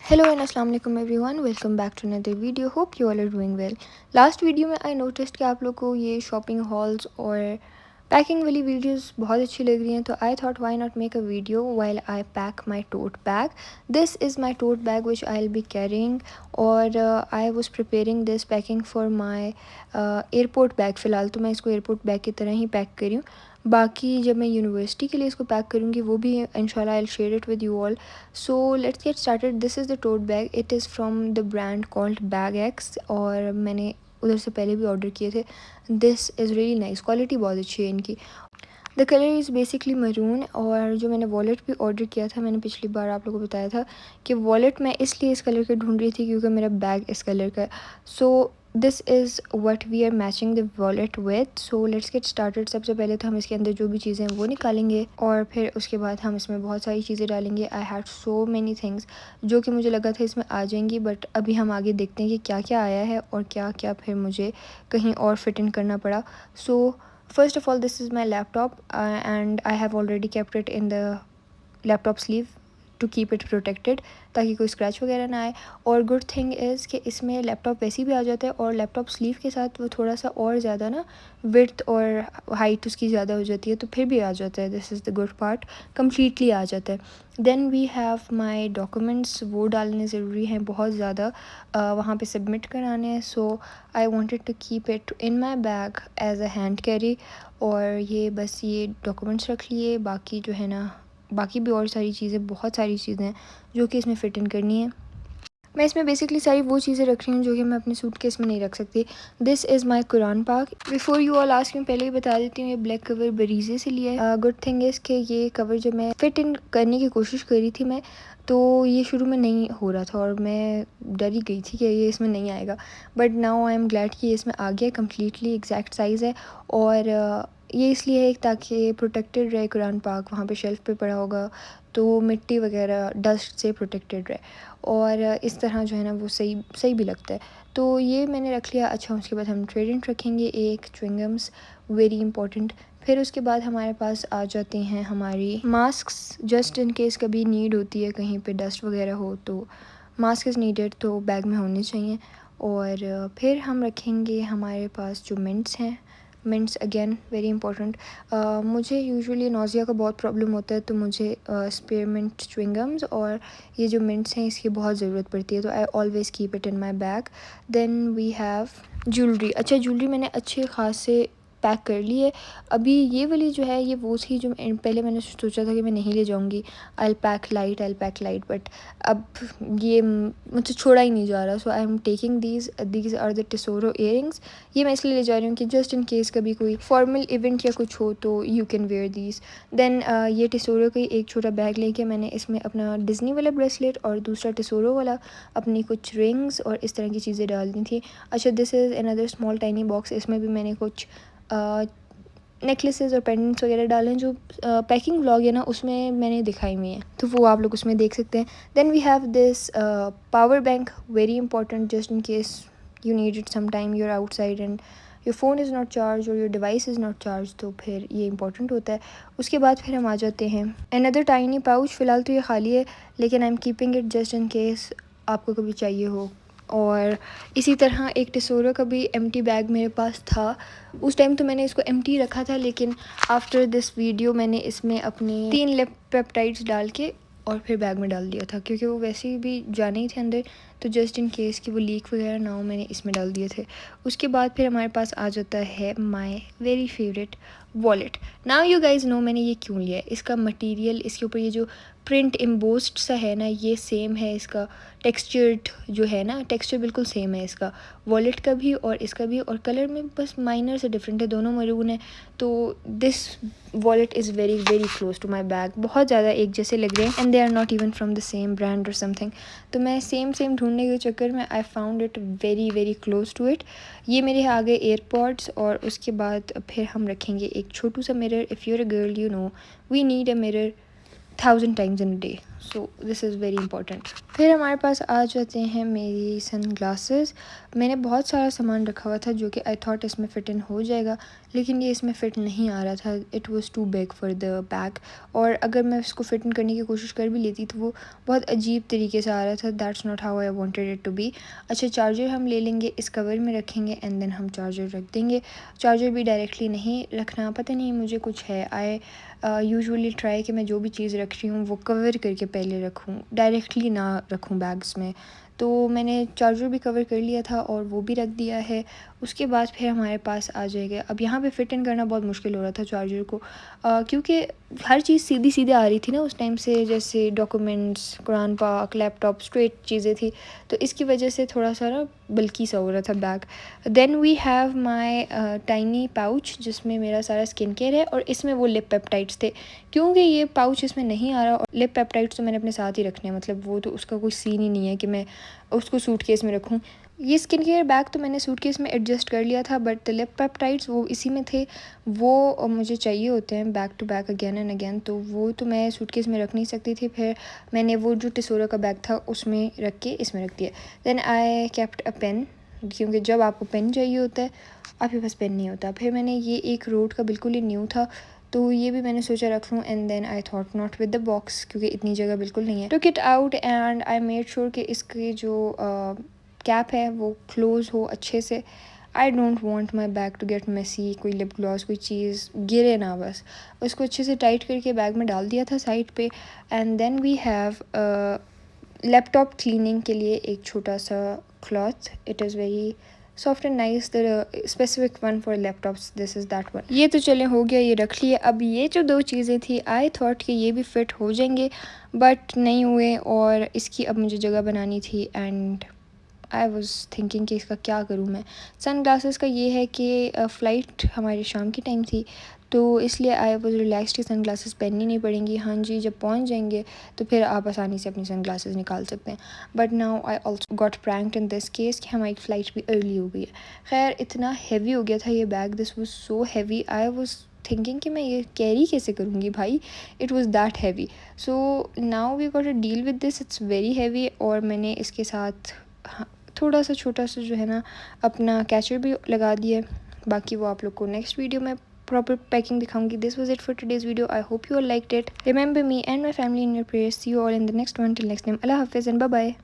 Hello and assalamu alaikum everyone, welcome back to another video. Hope you all are doing well. Last video में I noticed कि आप लोग को ये shopping hauls और packing वाली वीडियोस बहुत अच्छी लग रही हैं, तो I thought why not make a video while I pack my tote bag. This is my tote bag which I will be carrying, और I was preparing this packing for my airport bag. फ़िलहाल तो मैं इसको airport bag की तरह ही pack करी हूँ. बाकी जब मैं यूनिवर्सिटी के लिए इसको पैक करूँगी वो भी इंशाल्लाह I will share it with you all. So let's get started. This is the tote bag. It is from the brand called Bag X, और मैंने उधर से पहले भी ऑर्डर किए थे. This is really nice, quality बहुत अच्छी है इनकी. The colour is basically maroon. और जो मैंने वॉलेट भी ऑर्डर किया था, मैंने पिछली बार आप लोगों को बताया था कि वॉलेट मैं इसलिए इस कलर का ढूंढ रही थी क्योंकि मेरा बैग इस कलर का है. So this is what we are matching the wallet with. So let's get started. सबसे पहले तो हम इसके अंदर जो भी चीज़ें हैं वो निकालेंगे, और फिर उसके बाद हम इसमें बहुत सारी चीज़ें डालेंगे. I had so many things जो कि मुझे लगा था इसमें आ जाएंगी, बट अभी हम आगे देखते हैं कि क्या क्या आया है और क्या क्या फिर मुझे कहीं और फिट इन करना पड़ा. सो first of all, this is my laptop, and I have already kept it in the laptop sleeve to keep it protected, ताकि कोई स्क्रैच वगैरह ना आए. और गुड थिंग इज़ कि इसमें लैपटॉप वैसे ही भी आ जाता है, और लैपटॉप स्लीव के साथ वो थोड़ा सा और ज़्यादा ना विड्थ और हाइट उसकी ज़्यादा हो जाती है, तो फिर भी आ जाता है. This is the good part, completely आ जाता है. Then we have my documents. वो डालने ज़रूरी हैं बहुत ज़्यादा, वहाँ पे सबमिट कराने हैं. So I wanted to keep it in my bag as a hand carry. और ये बस ये डॉक्यूमेंट्स रख लिए. बाकी जो है ना, बाकी भी और सारी चीज़ें, बहुत सारी चीज़ें हैं जो कि इसमें फ़िट इन करनी है. मैं इसमें बेसिकली सारी वो चीज़ें रख रही हूँ जो कि मैं अपने सूटकेस में नहीं रख सकती. दिस इज़ माई कुरान पाक. बिफोर यू ऑल आस्क, मैं पहले ही बता देती हूँ, ये ब्लैक कवर बरीज़े से लिया है. गुड थिंग इज़ कि ये कवर जब मैं फ़िट इन करने की कोशिश कर रही थी मैं, तो ये शुरू में नहीं हो रहा था और मैं डर ही गई थी कि ये इसमें नहीं आएगा. But now I am glad कि ये इसमें आ गया. कम्प्लीटली एग्जैक्ट साइज़ है. और ये इसलिए है ताकि प्रोटेक्टेड रहे कुरान पाक. वहाँ पे शेल्फ़ पे पड़ा होगा तो मिट्टी वगैरह डस्ट से प्रोटेक्टेड रहे, और इस तरह जो है ना वो सही सही भी लगता है. तो ये मैंने रख लिया. अच्छा, उसके बाद हम ट्रेडेंट रखेंगे, एक च्युइंगम्स, वेरी इंपॉर्टेंट. फिर उसके बाद हमारे पास आ जाते हैं हमारी मास्क्स, जस्ट इन केस कभी नीड होती है कहीं पे डस्ट वगैरह हो, तो मास्क इज़ नीडेड, तो बैग में होने चाहिए. और फिर हम रखेंगे हमारे पास जो मिंट्स हैं. Mints again very important. मुझे यूजुअली नोज़िया का बहुत प्रॉब्लम होता है, तो मुझे स्पेयरमिंट च्युइंगम्स और ये जो मिंट्स हैं इसकी बहुत ज़रूरत पड़ती है, तो I always keep it in my bag. Then we have jewellery. अच्छा, ज्वेलरी मैंने अच्छे खास से पैक कर ली है. अभी ये वाली जो है ये वो थी जो पहले मैंने सोचा था कि मैं नहीं ले जाऊँगी. I will pack light, but अब ये मुझसे छोड़ा ही नहीं जा रहा. So I am taking these are the Tesoro earrings. ये मैं इसलिए ले जा रही हूँ कि जस्ट इन केस कभी कोई फॉर्मल इवेंट या कुछ हो तो you can wear these. Then ये टेसोरो का एक छोटा बैग लेके मैंने इसमें अपना डिज़नी वाला ब्रेसलेट और दूसरा टेसोरो वाला अपनी कुछ रिंग्स और इस तरह की चीज़ें डाल दी थी. अच्छा, this is another small tiny box. इसमें भी मैंने कुछ नेकलेसेस और पेंडेंट्स वगैरह डाले हैं जो पैकिंग व्लॉग है ना उसमें मैंने दिखाई हुई हैं, तो वो आप लोग उसमें देख सकते हैं. Then we have this power bank, very important, just in case you need it sometime you're outside and your phone is not charged or your device is not charged, तो फिर ये इंपॉर्टेंट होता है. उसके बाद फिर हम आ जाते हैं another tiny pouch. फ़िलहाल तो ये खाली है, लेकिन I am keeping it just in case आपको कभी चाहिए हो. और इसी तरह एक टेसोरो का भी एम्प्टी बैग मेरे पास था. उस टाइम तो मैंने इसको एम्प्टी रखा था, लेकिन आफ्टर दिस वीडियो मैंने इसमें अपने 3 लेप पेप्टाइड्स डाल के और फिर बैग में डाल दिया था, क्योंकि वो वैसे ही भी जाने ही थे अंदर, तो जस्ट इन केस कि वो लीक वगैरह ना हो मैंने इसमें डाल दिए थे. उसके बाद फिर हमारे पास आ जाता है my very favourite wallet. Now you guys know मैंने ये क्यों लिया है. इसका मटेरियल, इसके ऊपर ये जो प्रिंट एम्बोस्ड सा है ना, ये सेम है. इसका टेक्सचर्ड जो है ना, टेक्सचर बिल्कुल सेम है इसका वॉलेट का भी और इसका भी, और कलर में बस माइनर से डिफरेंट है, दोनों मरून है. तो this wallet is very very close to my bag. बहुत ज़्यादा एक जैसे लग रहे हैं, and they are not even from the same brand और समथिंग. तो मैं सेम ढूंढने के चक्कर में I found it very very close to it. ये मेरे आ गए एयरपॉड्स. और उसके बाद फिर हम रखेंगे एक छोटू सा mirror. If you're a girl you know we need a mirror 1000 times in a day, so this is very important. फिर हमारे पास आ जाते हैं मेरी सन ग्लासेस. मैंने बहुत सारा सामान रखा हुआ था जो कि आई थॉट इसमें फ़िट इन हो जाएगा, लेकिन ये इसमें फ़िट नहीं आ रहा था, it was too big for the bag. और अगर मैं इसको फिट करने की कोशिश कर भी लेती तो वो बहुत अजीब तरीके से आ रहा था, that's not how I wanted it to be. अच्छा, चार्जर हम ले लेंगे, इस कवर में रखेंगे एंड देन हम चार्जर रख देंगे। चार्जर भी डायरेक्टली नहीं रखना, पता नहीं मुझे कुछ है, आई यूजुअली ट्राई कि मैं जो भी चीज़ रख रही हूँ वो कवर करके पहले रखूँ, डायरेक्टली ना रखूँ बैग्स में। तो मैंने चार्जर भी कवर कर लिया था और वो भी रख दिया है। उसके बाद फिर हमारे पास आ जाएगा, अब यहाँ पे फ़िट इन करना बहुत मुश्किल हो रहा था चार्जर को, क्योंकि हर चीज़ सीधी सीधे आ रही थी ना उस टाइम से, जैसे डॉक्यूमेंट्स, कुरान पाक, लैपटॉप, स्ट्रेट चीज़ें थी, तो इसकी वजह से थोड़ा सा ना बल्कि सा हो रहा था bag. Then we have my tiny pouch जिसमें मेरा सारा स्किन केयर है, और इसमें वो लिप पेप्टाइड्स थे, क्योंकि ये पाउच इसमें नहीं आ रहा। और लिप पेप्टाइड्स तो मैंने अपने साथ ही रखने हैं, मतलब वो तो उसका कोई सीन ही नहीं है कि मैं उसको सूटकेस में रखूँ। ये स्किन केयर बैग तो मैंने सूटकेस में एडजस्ट कर लिया था, बट द लिप पेप्टाइड्स वो इसी में थे, वो मुझे चाहिए होते हैं back to back again and again, तो वो तो मैं सूटकेस में रख नहीं सकती थी। फिर मैंने वो जो टिसोरा का बैग था उसमें रख के इसमें रख दिया। Then I kept a pen, क्योंकि जब आपको पेन चाहिए होता है आपके पास पेन नहीं होता। फिर मैंने ये एक रोड का बिल्कुल ही न्यू था, तो ये भी मैंने सोचा रख लूँ, and then I thought not with the box, क्योंकि इतनी जगह बिल्कुल नहीं है। Took it out and I made sure कि इसकी जो कैप है वो क्लोज़ हो अच्छे से। I don't want my bag to get messy, कोई लिप ग्लॉस कोई चीज़ गिरे ना, बस उसको अच्छे से टाइट करके बैग में डाल दिया था साइड पे। And then we have laptop cleaning के लिए एक छोटा सा cloth, it is very soft and nice, the specific one for laptops, this is that one. ये तो चले हो गया, ये रख लिए। अब ये जो दो चीज़ें थी आई थॉट कि ये भी फ़िट हो जाएंगे, बट नहीं हुए, और इसकी अब मुझे जगह बनानी थी। एंड आई वॉज़ थिंकिंग कि इसका क्या करूँ मैं। सन ग्लासेस का ये है कि फ़्लाइट हमारी शाम की टाइम थी, तो इसलिए आई वॉज़ रिलैक्सड कि सन ग्लासेस पहननी नहीं पड़ेंगी। हाँ जी, जब पहुँच जाएंगे तो फिर आप आसानी से अपनी सन ग्लासेस निकाल सकते हैं। But now I also got pranked in this case कि हमारी फ़्लाइट भी अर्ली हो गई है। खैर, इतना हैवी हो गया था ये bag, this was so heavy, I was thinking कि मैं ये कैरी कैसे करूँगी भाई, it was that heavy. So now we got a deal with this, it's very heavy. और मैंने इसके साथ थोड़ा सा छोटा सा जो है ना अपना कैचर भी लगा दिया। बाकी वो आप लोग को नेक्स्ट वीडियो में प्रॉपर पैकिंग दिखाऊंगी। This was it for today's video, I hope you all liked it. Remember me and my family in your prayers. See you all in the next one, till next time, अल्लाह हाफिज़ and bye bye.